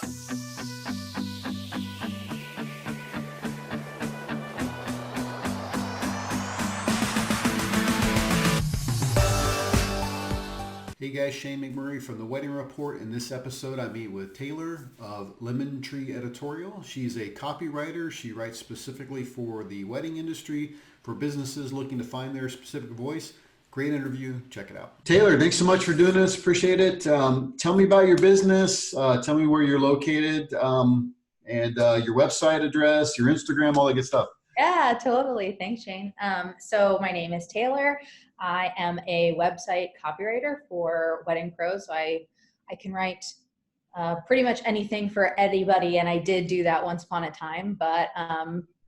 Hey guys, Shane McMurray from the Wedding Report. In this episode, I meet with Taylor of Lemon Tree Editorial. She's a copywriter. She writes specifically for the wedding industry, for businesses looking to find their specific voice. Great interview. Check it out. Taylor, thanks so much for doing this. Appreciate it. Tell me about your business. Tell me where you're located, and your website address, your Instagram, all that good stuff. Yeah, totally. Thanks, Shane. So my name is Taylor. I am a website copywriter for wedding pros. So I can write pretty much anything for anybody, and I did do that once upon a time, but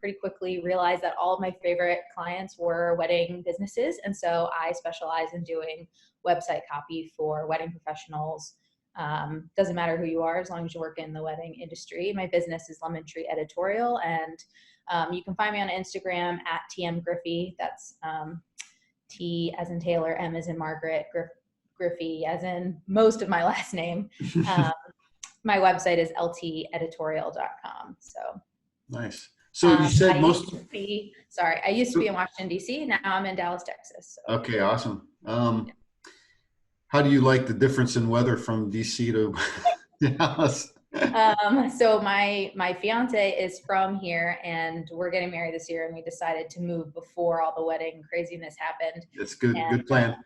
pretty quickly realized that all of my favorite clients were wedding businesses, and so I specialize in doing website copy for wedding professionals. Doesn't matter who you are, as long as you work in the wedding industry. My business is Lemon Tree Editorial, and you can find me on Instagram at tmgriffy. That's T as in Taylor, M as in Margaret, Griffy as in most of my last name. My website is lteditorial.com. So nice. So you said I used to be in Washington, D.C. Now I'm in Dallas, Texas. So. Okay, awesome. How do you like the difference in weather from DC to Dallas? So my fiance is from here, and we're getting married this year, and we decided to move before all the wedding craziness happened. That's good. And, good plan.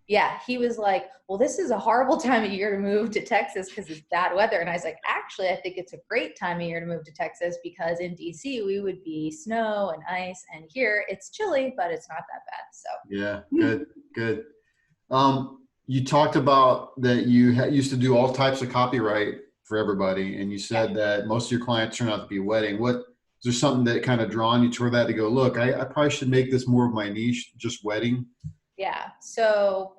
Yeah, he was like, well, this is a horrible time of year to move to Texas because it's bad weather. And I was like, actually, I think it's a great time of year to move to Texas because in DC we would be snow and ice, and here it's chilly, but it's not that bad. So yeah, good. You talked about that you used to do all types of copyright for everybody, and you said that most of your clients turn out to be wedding. Is there something that kind of drawn you toward that to go, look, I probably should make this more of my niche, just wedding? Yeah. So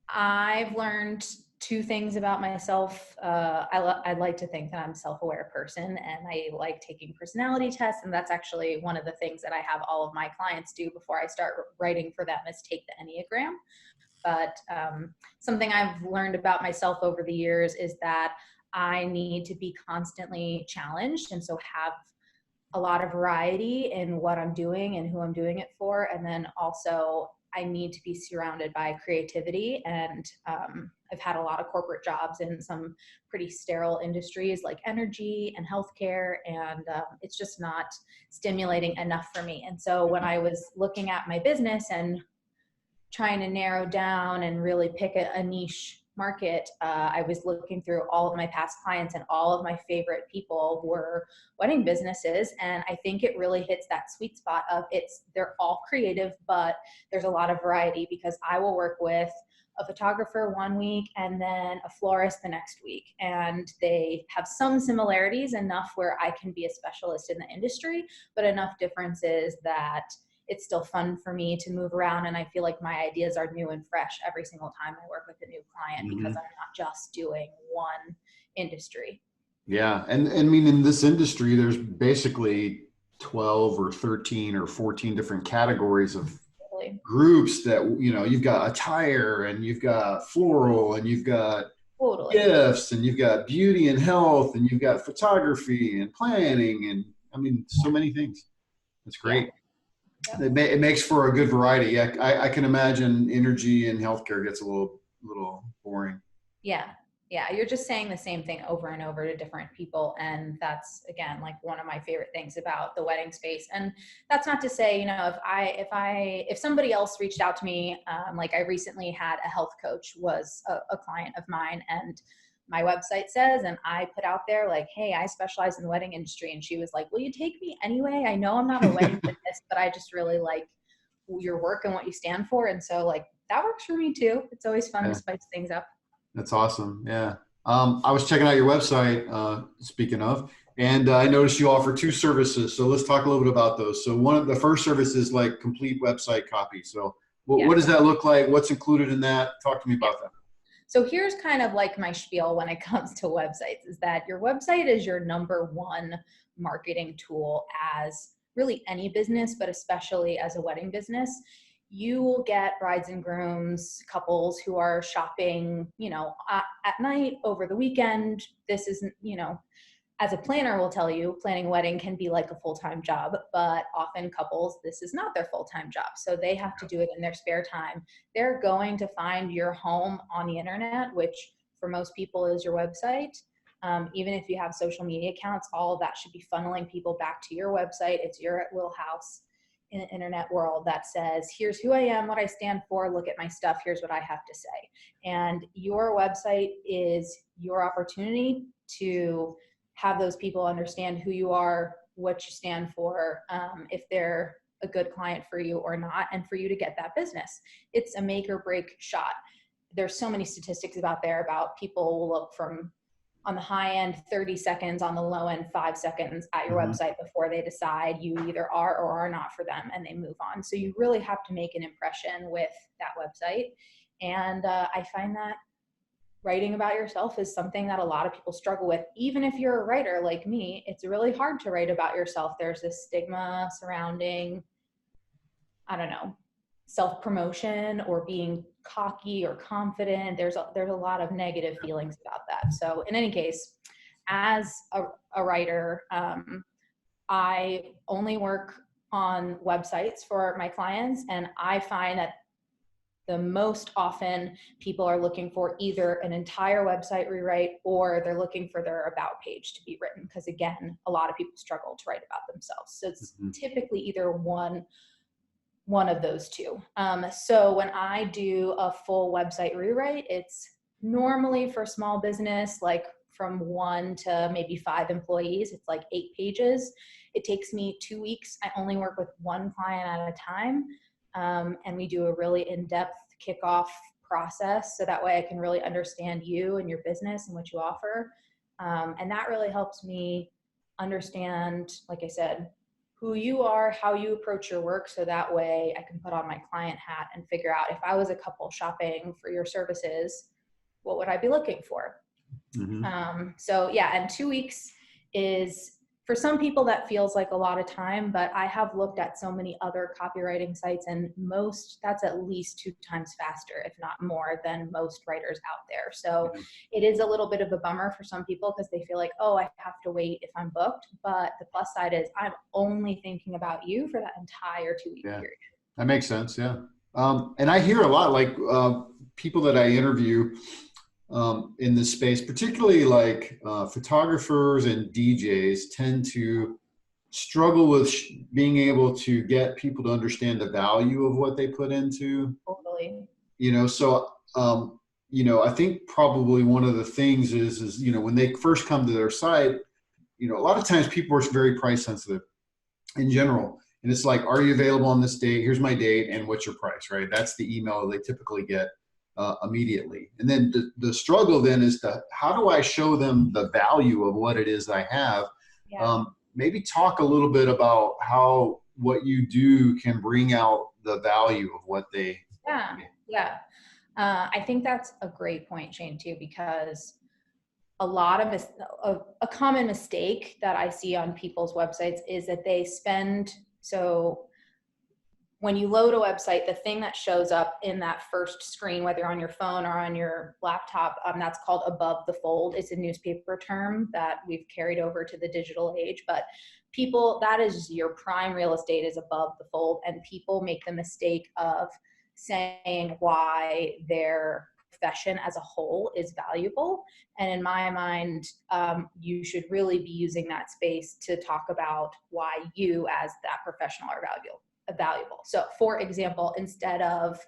I've learned two things about myself. I like to think that I'm a self-aware person, and I like taking personality tests. And that's actually one of the things that I have all of my clients do before I start writing for them is take the Enneagram. But something I've learned about myself over the years is that I need to be constantly challenged, and so have a lot of variety in what I'm doing and who I'm doing it for. And then also I need to be surrounded by creativity. And I've had a lot of corporate jobs in some pretty sterile industries like energy and healthcare. And it's just not stimulating enough for me. And so when I was looking at my business and trying to narrow down and really pick a niche market, I was looking through all of my past clients, and all of my favorite people were wedding businesses. And I think it really hits that sweet spot of they're all creative, but there's a lot of variety, because I will work with a photographer one week and then a florist the next week. And they have some similarities enough where I can be a specialist in the industry, but enough differences that it's still fun for me to move around, and I feel like my ideas are new and fresh every single time I work with a new client, because I'm not just doing one industry. Yeah, and I mean, in this industry, there's basically 12 or 13 or 14 different categories of groups that, you've got attire, and you've got floral, and you've got gifts, and you've got beauty and health, and you've got photography and planning, and I mean, so many things. That's great. Yeah. It makes for a good variety. Yeah, I can imagine energy and healthcare gets a little boring. Yeah. You're just saying the same thing over and over to different people. And that's, again, like one of my favorite things about the wedding space. And that's not to say, if somebody else reached out to me, like I recently had a health coach was a client of mine, and my website says, and I put out there like, hey, I specialize in the wedding industry. And she was like, will you take me anyway? I know I'm not a wedding business, but I just really like your work and what you stand for. And so like, that works for me too. It's always fun to spice things up. That's awesome. Yeah. I was checking out your website, speaking of, and I noticed you offer two services. So let's talk a little bit about those. So the first service is like complete website copy. So what does that look like? What's included in that? Talk to me about that. So here's kind of like my spiel when it comes to websites, is that your website is your number one marketing tool as really any business, but especially as a wedding business. you will get brides and grooms, couples who are shopping, at night, over the weekend. This isn't, as a planner will tell you, planning a wedding can be like a full-time job, but often couples, this is not their full-time job. So they have to do it in their spare time. They're going to find your home on the internet, which for most people is your website. Even if you have social media accounts, all of that should be funneling people back to your website. It's your little house in the internet world that says, here's who I am, what I stand for, look at my stuff, here's what I have to say. And your website is your opportunity to have those people understand who you are, what you stand for, if they're a good client for you or not, and for you to get that business. It's a make or break shot. There's so many statistics about people will look from, on the high end, 30 seconds, on the low end, 5 seconds at your website before they decide you either are or are not for them, and they move on. So you really have to make an impression with that website. And I find that writing about yourself is something that a lot of people struggle with. Even if you're a writer like me, it's really hard to write about yourself. There's this stigma surrounding, I don't know, self-promotion or being cocky or confident. There's a lot of negative feelings about that. So in any case, as a writer, I only work on websites for my clients, and I find that the most often people are looking for either an entire website rewrite or they're looking for their about page to be written. Because again, a lot of people struggle to write about themselves. So it's typically either one of those two. So when I do a full website rewrite, it's normally for small business, like from 1 to maybe 5 employees. It's like 8 pages. It takes me 2 weeks. I only work with one client at a time. And we do a really in-depth kickoff process. So that way I can really understand you and your business and what you offer. And that really helps me understand, like I said, who you are, how you approach your work. So that way I can put on my client hat and figure out, if I was a couple shopping for your services, what would I be looking for? So yeah, and 2 weeks is, for some people that feels like a lot of time, but I have looked at so many other copywriting sites, and that's at least 2 times faster, if not more, than most writers out there. So it is a little bit of a bummer for some people because they feel like, oh, I have to wait if I'm booked. But the plus side is I'm only thinking about you for that entire 2-week period. That makes sense. Yeah. And I hear a lot, like people that I interview in this space, particularly like photographers and DJs, tend to struggle with being able to get people to understand the value of what they put into. Totally. So I think probably one of the things is when they first come to their site, a lot of times people are very price sensitive in general. And it's like, are you available on this date? Here's my date, and what's your price, right? That's the email they typically get immediately. And then the struggle then is how do I show them the value of what it is I have? Maybe talk a little bit about how what you do can bring out the value of what they. I think that's a great point, Shane, too, because a common mistake that I see on people's websites is that they so when you load a website, the thing that shows up in that first screen, whether on your phone or on your laptop, that's called above the fold. It's a newspaper term that we've carried over to the digital age, but that is your prime real estate, is above the fold. And people make the mistake of saying why their profession as a whole is valuable. And in my mind, you should really be using that space to talk about why you as that professional are valuable. So for example, instead of,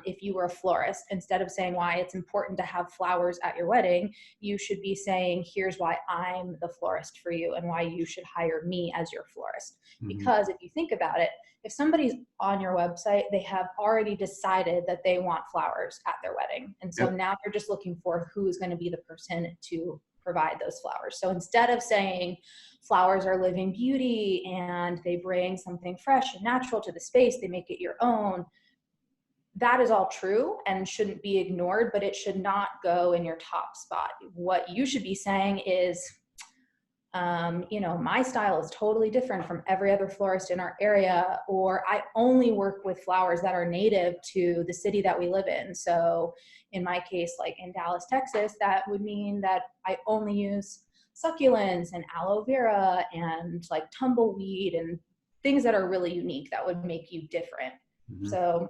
if you were a florist, instead of saying why it's important to have flowers at your wedding, you should be saying, here's why I'm the florist for you and why you should hire me as your florist. Because if you think about it, if somebody's on your website, they have already decided that they want flowers at their wedding. And so now you're just looking for who's going to be the person to provide those flowers. So instead of saying flowers are living beauty and they bring something fresh and natural to the space, they make it your own, that is all true and shouldn't be ignored, but it should not go in your top spot. What you should be saying is, You know, my style is totally different from every other florist in our area, or I only work with flowers that are native to the city that we live in. So in my case, like in Dallas, Texas, that would mean that I only use succulents and aloe vera and like tumbleweed and things that are really unique that would make you different. Mm-hmm. So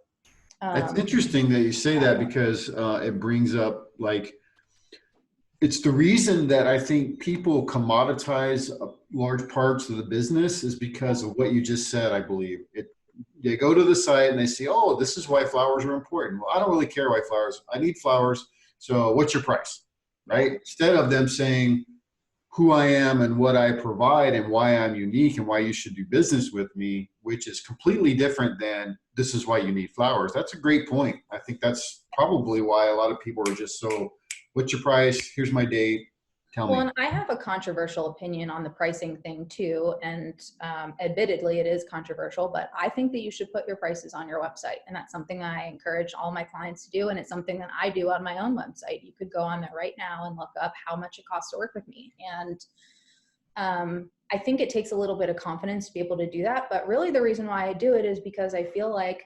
It's interesting that you say that, because it brings up, like, it's the reason that I think people commoditize large parts of the business is because of what you just said. I believe they go to the site and they see, oh, this is why flowers are important. Well, I don't really care why flowers. I need flowers. So what's your price, right? Instead of them saying who I am and what I provide and why I'm unique and why you should do business with me, which is completely different than this is why you need flowers. That's a great point. I think that's probably why a lot of people are just so, what's your price? Here's my date. Tell me. Well, and I have a controversial opinion on the pricing thing too. And admittedly, it is controversial, but I think that you should put your prices on your website. And that's something I encourage all my clients to do. And it's something that I do on my own website. You could go on there right now and look up how much it costs to work with me. And I think it takes a little bit of confidence to be able to do that. But really the reason why I do it is because I feel like,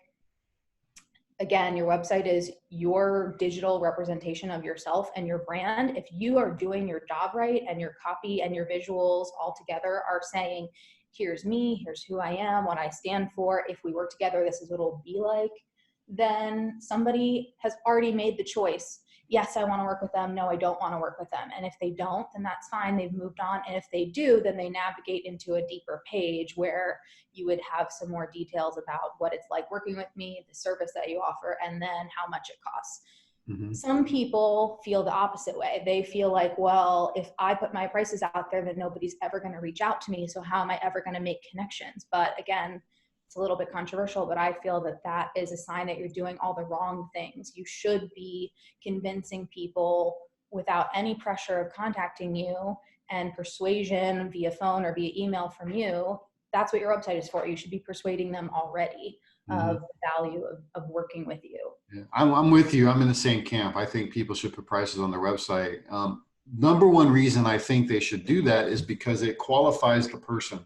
again, your website is your digital representation of yourself and your brand. If you are doing your job right and your copy and your visuals all together are saying, here's me, here's who I am, what I stand for, if we work together, this is what it'll be like, then somebody has already made the choice. Yes, I want to work with them. No, I don't want to work with them. And if they don't, then that's fine. They've moved on. And if they do, then they navigate into a deeper page where you would have some more details about what it's like working with me, the service that you offer, and then how much it costs. Mm-hmm. Some people feel the opposite way. They feel like, well, if I put my prices out there, then nobody's ever going to reach out to me. So how am I ever going to make connections? But again, it's a little bit controversial, but I feel that that is a sign that you're doing all the wrong things. You should be convincing people without any pressure of contacting you and persuasion via phone or via email from you. That's what your website is for. You should be persuading them already of the value of working with you. Yeah, I'm with you. I'm in the same camp. I think people should put prices on their website. Number one reason I think they should do that is because it qualifies the person.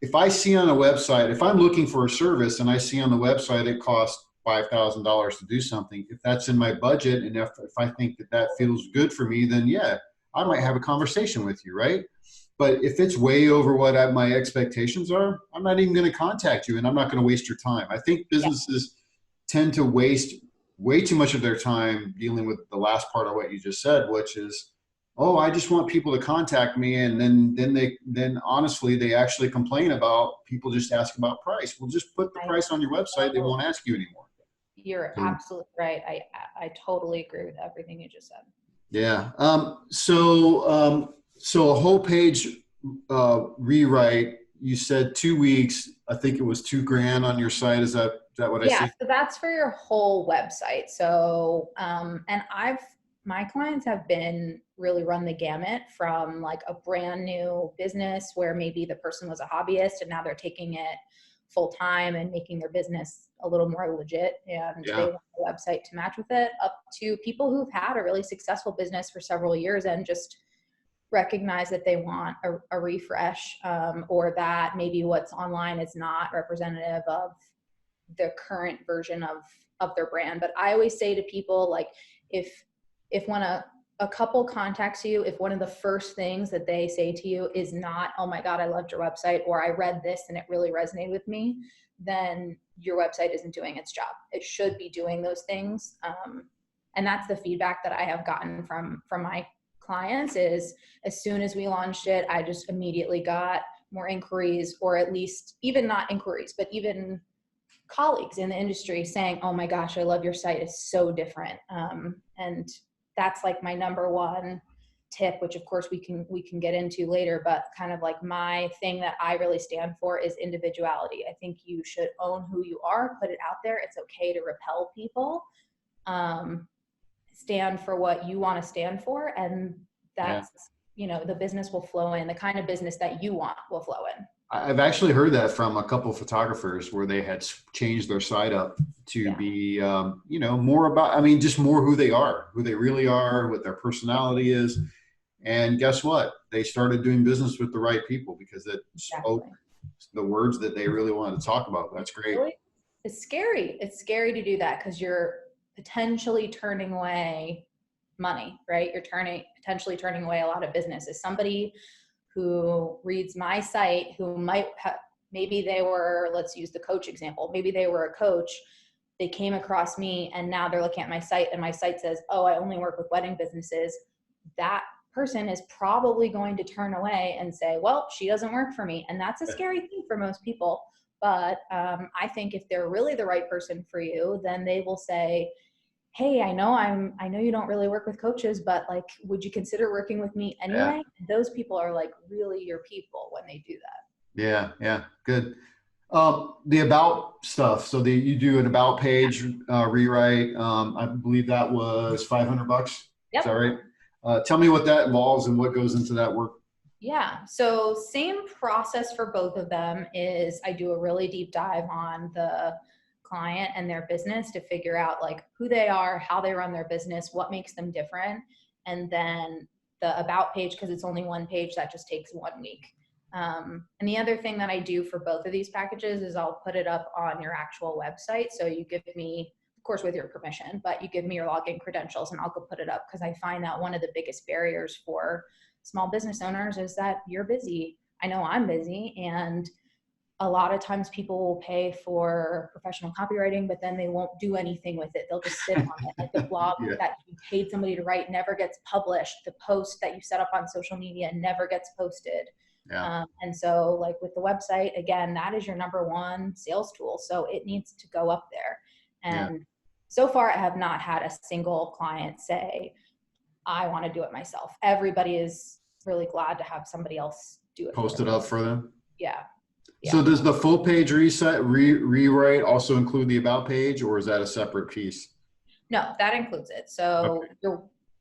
If I see on a website, if I'm looking for a service and I see on the website it costs $5,000 to do something, if that's in my budget and if I think that that feels good for me, then yeah, I might have a conversation with you, right? But if it's way over what my expectations are, I'm not even going to contact you and I'm not going to waste your time. I think businesses tend to waste way too much of their time dealing with the last part of what you just said, which is, oh, I just want people to contact me. And then honestly, they actually complain about people just ask about price. Well, just put the price on your website. They won't ask you anymore. You're absolutely right. I totally agree with everything you just said. Yeah. So a whole page rewrite, you said 2 weeks. I think it was $2,000 on your site. Is that what I see? Yeah, so that's for your whole website. So, and my clients have been really run the gamut from like a brand new business where maybe the person was a hobbyist and now they're taking it full time and making their business a little more legit and they want a website to match with it, up to people who've had a really successful business for several years and just recognize that they want a refresh, or that maybe what's online is not representative of the current version of their brand. But I always say to people, like, if when a couple contacts you, if one of the first things that they say to you is not, oh my God, I loved your website, or I read this and it really resonated with me, then your website isn't doing its job. It should be doing those things. And that's the feedback that I have gotten from my clients is, as soon as we launched it, I just immediately got more inquiries, or at least even not inquiries, but even colleagues in the industry saying, oh my gosh, I love your site. It's so different. And that's like my number one tip, which of course we can get into later, but kind of like my thing that I really stand for is individuality. I think you should own who you are, put it out there. It's okay to repel people. Stand for what you want to stand for. And that's, the business will flow in. The kind of business that you want will flow in. I've actually heard that from a couple of photographers where they had changed their site up to be, more about, just more who they are, who they really are, what their personality is. And guess what? They started doing business with the right people because it spoke the words that they really wanted to talk about. That's great. It's scary. It's scary to do that because you're potentially turning away money, right? You're potentially turning away a lot of business. As somebody who reads my site, who might have, maybe they were, let's use the coach example. Maybe they were a coach. They came across me and now they're looking at my site and my site says, oh, I only work with wedding businesses. That person is probably going to turn away and say, well, she doesn't work for me. And that's a scary thing for most people. But I think if they're really the right person for you, then they will say, hey, I know you don't really work with coaches, but like, would you consider working with me anyway? Yeah. Those people are like really your people when they do that. Yeah. Yeah. Good. The about stuff. So you do an about page rewrite. I believe that was $500. Yep. Is that right? Tell me what that involves and what goes into that work. Yeah. So same process for both of them is I do a really deep dive on the client and their business to figure out like who they are, how they run their business, what makes them different. And then the about page, because it's only one page, that just takes 1 week. And the other thing that I do for both of these packages is I'll put it up on your actual website. So you give me, of course, with your permission, but you give me your login credentials and I'll go put it up because I find that one of the biggest barriers for small business owners is that you're busy. I know I'm busy, and a lot of times people will pay for professional copywriting, but then they won't do anything with it. They'll just sit on it. Like the blog that you paid somebody to write never gets published. The post that you set up on social media never gets posted. Yeah. And so like with the website, again, that is your number one sales tool. So it needs to go up there. And so far I have not had a single client say, I want to do it myself. Everybody is really glad to have somebody else do it. Post it up for them. Yeah. So does the full page rewrite also include the about page, or is that a separate piece? No, that includes it. So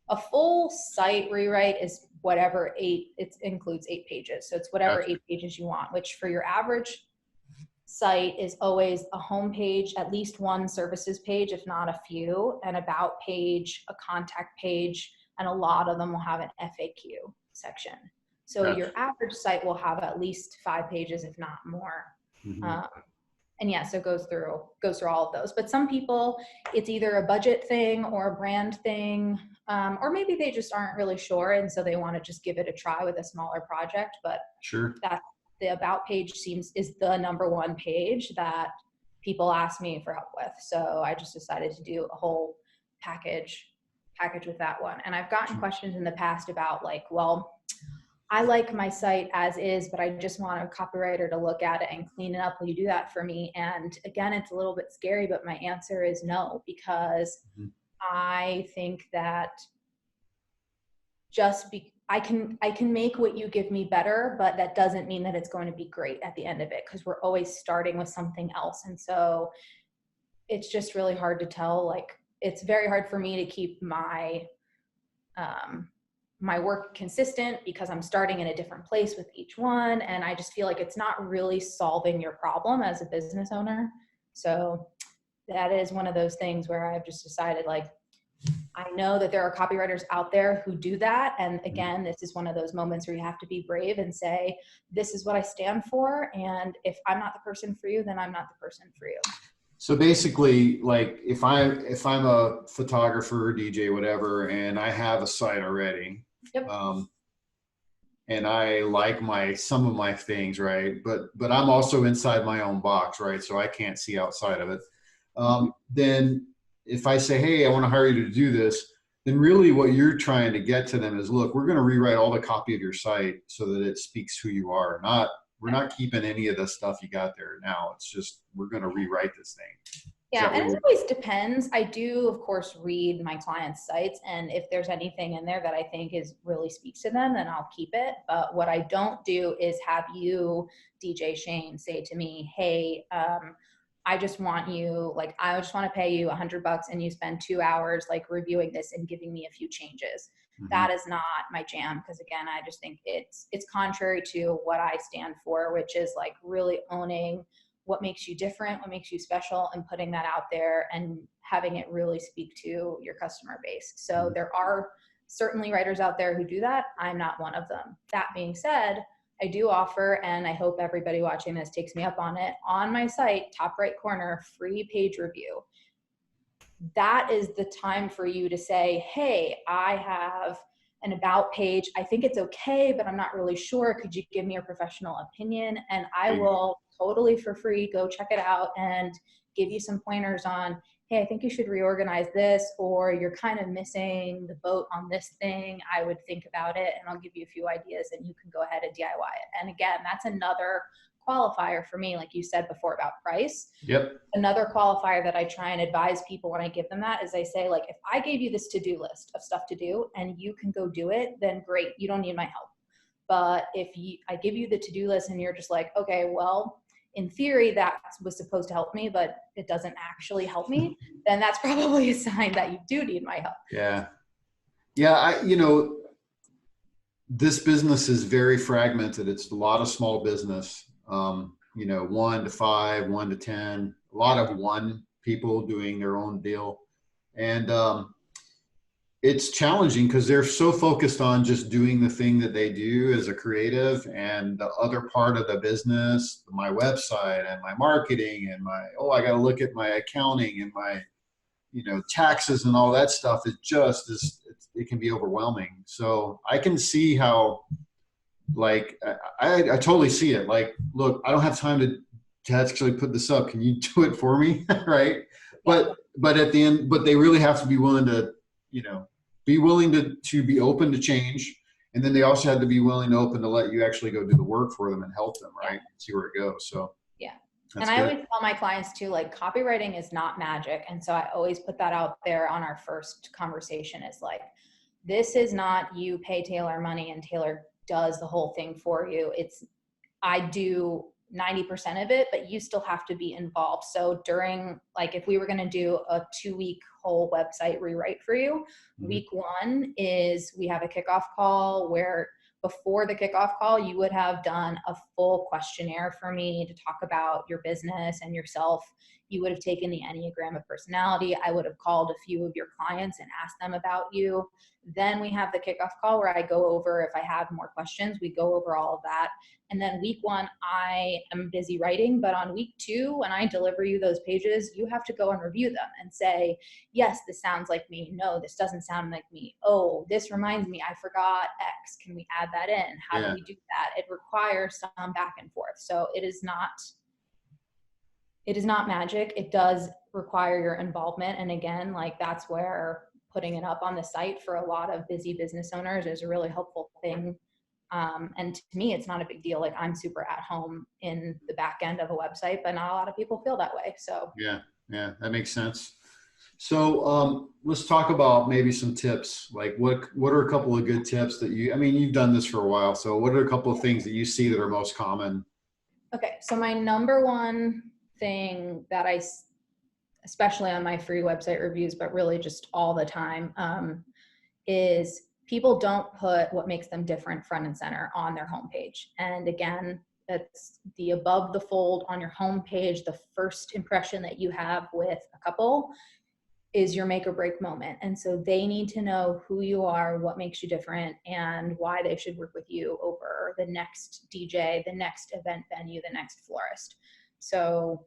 a full site rewrite is whatever it includes 8 pages. So it's whatever 8 pages you want, which for your average site is always a home page, at least one services page, if not a few, an about page, a contact page, and a lot of them will have an FAQ section. So your average site will have at least 5 pages, if not more. Mm-hmm. And yes, it goes through all of those. But some people, it's either a budget thing or a brand thing, or maybe they just aren't really sure, and so they want to just give it a try with a smaller project. But that's the about page is the number one page that people ask me for help with. So I just decided to do a whole package with that one. And I've gotten questions in the past about like, well, I like my site as is, but I just want a copywriter to look at it and clean it up. Will you do that for me? And again, it's a little bit scary, but my answer is no, because I think that I can make what you give me better, but that doesn't mean that it's going to be great at the end of it, because we're always starting with something else. And so it's just really hard to tell. Like, it's very hard for me to keep my work consistent because I'm starting in a different place with each one. And I just feel like it's not really solving your problem as a business owner. So that is one of those things where I've just decided, like, I know that there are copywriters out there who do that. And again, this is one of those moments where you have to be brave and say, this is what I stand for. And if I'm not the person for you, then I'm not the person for you. So basically, like if I'm a photographer, DJ, whatever, and I have a site already, and I like some of my things, right? But I'm also inside my own box, right? So I can't see outside of it. Then if I say, hey, I want to hire you to do this, then really what you're trying to get to them is, look, we're going to rewrite all the copy of your site so that it speaks who you are. We're not keeping any of the stuff you got there now. It's just, we're going to rewrite this thing. Yeah, and it always depends. I do, of course, read my clients' sites, and if there's anything in there that I think really speaks to them, then I'll keep it. But what I don't do is have you, DJ Shane, say to me, hey, I just want to pay you $100 and you spend 2 hours like reviewing this and giving me a few changes. That is not my jam, because again, I just think it's contrary to what I stand for, which is like really owning what makes you different, what makes you special, and putting that out there and having it really speak to your customer base. So there are certainly writers out there who do that. I'm not one of them. That being said, I do offer, and I hope everybody watching this takes me up on it, on my site, top right corner, free page review. That is the time for you to say, hey, I have an about page. I think it's okay, but I'm not really sure. Could you give me a professional opinion? And I will totally for free go check it out and give you some pointers on, hey, I think you should reorganize this, or you're kind of missing the boat on this thing. I would think about it, and I'll give you a few ideas and you can go ahead and DIY it. And again, that's another qualifier for me, like you said before about price. Yep. Another qualifier that I try and advise people when I give them that is I say, like, if I gave you this to-do list of stuff to do and you can go do it, then great, you don't need my help. But if I give you the to-do list and you're just like, okay, well, in theory that was supposed to help me, but it doesn't actually help me, then that's probably a sign that you do need my help. Yeah. Yeah. This business is very fragmented. It's a lot of small business. 1 to 5, 1 to 10, a lot of one people doing their own deal. And it's challenging because they're so focused on just doing the thing that they do as a creative, and the other part of the business, my website and my marketing and I got to look at my accounting and my, taxes and all that stuff. It can be overwhelming. So I can see how, like, I totally see it. Like, look, I don't have time to actually put this up. Can you do it for me? Right. But at the end, but they really have to be willing to, to be open to change. And then they also had to be willing to open to let you actually go do the work for them and help them, right? See where it goes. So yeah. And I always tell my clients too, like, copywriting is not magic. And so I always put that out there on our first conversation, is like, this is not you pay Taylor money and Taylor does the whole thing for you. I do 90% of it, but you still have to be involved. So during, like, if we were going to do a 2-week whole website rewrite for you, week 1 is we have a kickoff call where before the kickoff call, you would have done a full questionnaire for me to talk about your business and yourself. You would have taken the Enneagram of personality. I would have called a few of your clients and asked them about you. Then we have the kickoff call where I go over, if I have more questions, we go over all of that. And then week 1, I am busy writing, but on week 2, when I deliver you those pages, you have to go and review them and say, yes, this sounds like me. No, this doesn't sound like me. Oh, this reminds me, I forgot X. Can we add that in? How do we do that? It requires some back and forth. So it is not magic. It does require your involvement. And again, like, that's where putting it up on the site for a lot of busy business owners is a really helpful thing. And to me, it's not a big deal. Like, I'm super at home in the back end of a website, but not a lot of people feel that way. So yeah, that makes sense. So let's talk about maybe some tips. Like, what are a couple of good tips that you've done this for a while. So what are a couple of things that you see that are most common? Okay. So my number one thing that especially on my free website reviews, but really just all the time, is people don't put what makes them different front and center on their homepage. And again, that's the above the fold on your homepage. The first impression that you have with a couple is your make or break moment. And so they need to know who you are, what makes you different, and why they should work with you over the next DJ, the next event venue, the next florist. So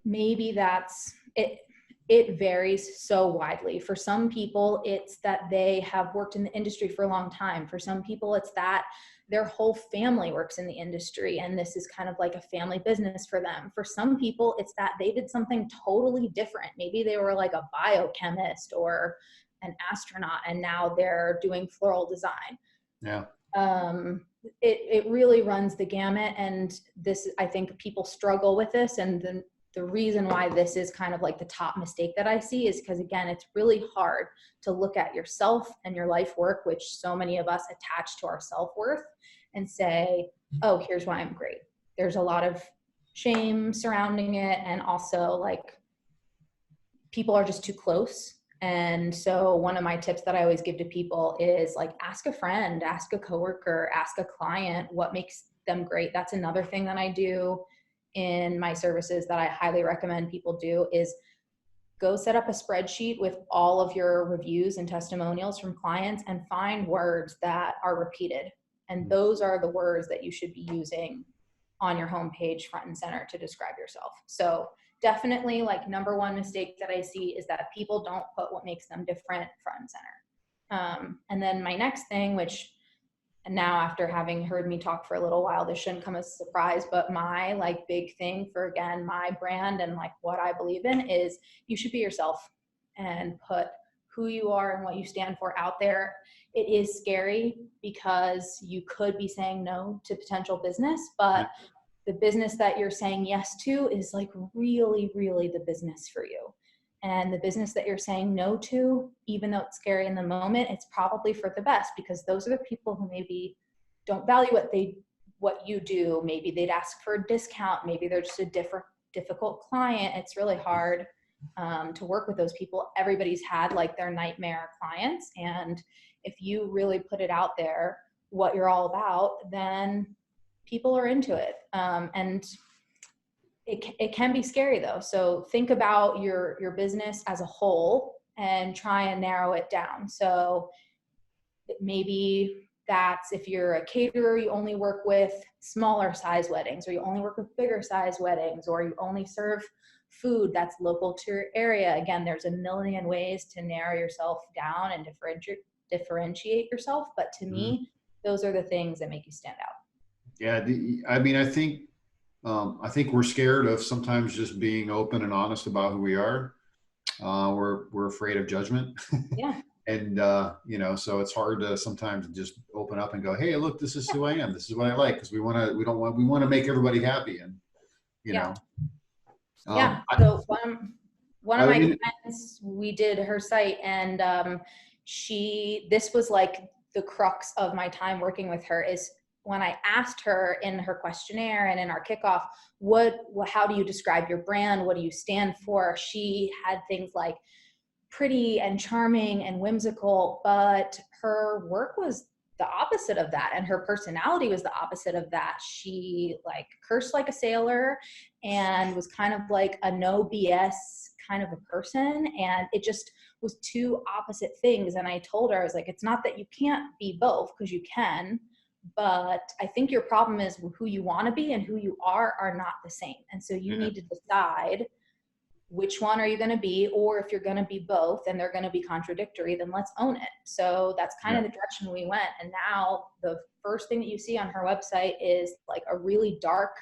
maybe that's it. It varies so widely. For some people, it's that they have worked in the industry for a long time. For some people, it's that their whole family works in the industry and this is kind of like a family business for them. For some people, it's that they did something totally different. Maybe they were like a biochemist or an astronaut and now they're doing floral design. Yeah. It really runs the gamut, and this, I think people struggle with this, and the reason why this is kind of like the top mistake that I see is because, again, it's really hard to look at yourself and your life work, which so many of us attach to our self-worth, and say, oh, here's why I'm great. There's a lot of shame surrounding it, and also, like, people are just too close. And so one of my tips that I always give to people is, like, ask a friend, ask a coworker, ask a client what makes them great. That's another thing that I do in my services that I highly recommend people do, is go set up a spreadsheet with all of your reviews and testimonials from clients and find words that are repeated. And those are the words that you should be using on your homepage front and center to describe yourself. So definitely, like, number one mistake that I see is that people don't put what makes them different front and center. And then my next thing, which now after having heard me talk for a little while, this shouldn't come as a surprise, but my like big thing for, again, my brand and like what I believe in is you should be yourself and put who you are and what you stand for out there. It is scary because you could be saying no to potential business, but the business that you're saying yes to is like really, really the business for you. And the business that you're saying no to, even though it's scary in the moment, it's probably for the best, because those are the people who maybe don't value what you do. Maybe they'd ask for a discount. Maybe they're just a difficult client. It's really hard to work with those people. Everybody's had like their nightmare clients. And if you really put it out there, what you're all about, then people are into it. And it can be scary though. So think about your business as a whole and try and narrow it down. So maybe that's, if you're a caterer, you only work with smaller size weddings, or you only work with bigger size weddings, or you only serve food that's local to your area. Again, there's a million ways to narrow yourself down and differentiate yourself. But to me, those are the things that make you stand out. Yeah. I mean, I think we're scared of sometimes just being open and honest about who we are. We're afraid of judgment. Yeah. And, so it's hard to sometimes just open up and go, hey, look, this is who I am. This is what I like. Cause we want to make everybody happy. And, So one of my friends, we did her site, and this was like the crux of my time working with her, is when I asked her in her questionnaire and in our kickoff, how do you describe your brand? What do you stand for? She had things like pretty and charming and whimsical, but her work was the opposite of that. And her personality was the opposite of that. She like cursed like a sailor and was kind of like a no BS kind of a person. And it just was two opposite things. And I told her, I was like, it's not that you can't be both, because you can, but I think your problem is who you want to be and who you are not the same. And so you need to decide which one are you going to be, or if you're going to be both and they're going to be contradictory, then let's own it. So that's kind of the direction we went. And now the first thing that you see on her website is like a really dark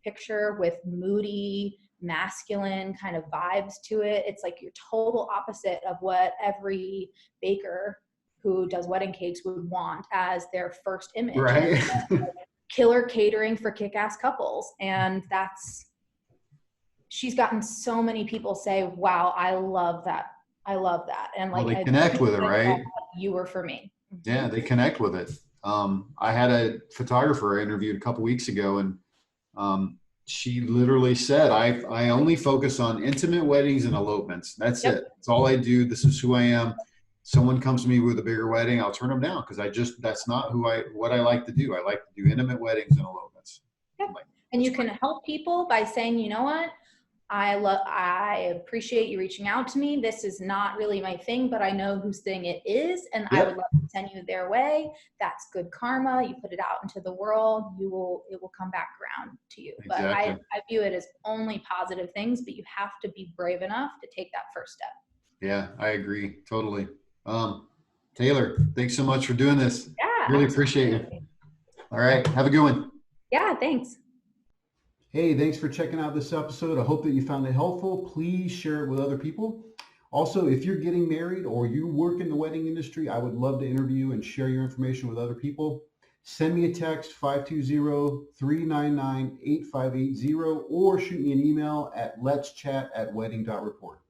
picture with moody, masculine kind of vibes to it. It's like your total opposite of what every baker who does wedding cakes would want as their first image. Right. Killer catering for kick-ass couples. And she's gotten so many people say, wow, I love that. I love that. And like, they connect with it, right? You were for me. Yeah, they connect with it. I had a photographer I interviewed a couple weeks ago, and she literally said, I only focus on intimate weddings and elopements. That's it. That's all I do. This is who I am. Someone comes to me with a bigger wedding, I'll turn them down, because that's not what I like to do. I like to do intimate weddings and elopements. Yep. And you can help people by saying, you know what? I appreciate you reaching out to me. This is not really my thing, but I know whose thing it is, and I would love to send you their way. That's good karma. You put it out into the world, it will come back around to you. Exactly. But I view it as only positive things, but you have to be brave enough to take that first step. Yeah, I agree. Totally. Taylor, thanks so much for doing this. Yeah. Really appreciate it. All right. Have a good one. Yeah, thanks. Hey, thanks for checking out this episode. I hope that you found it helpful. Please share it with other people. Also, if you're getting married or you work in the wedding industry, I would love to interview and share your information with other people. Send me a text, 520-399-8580, or shoot me an email at letschat@wedding.report.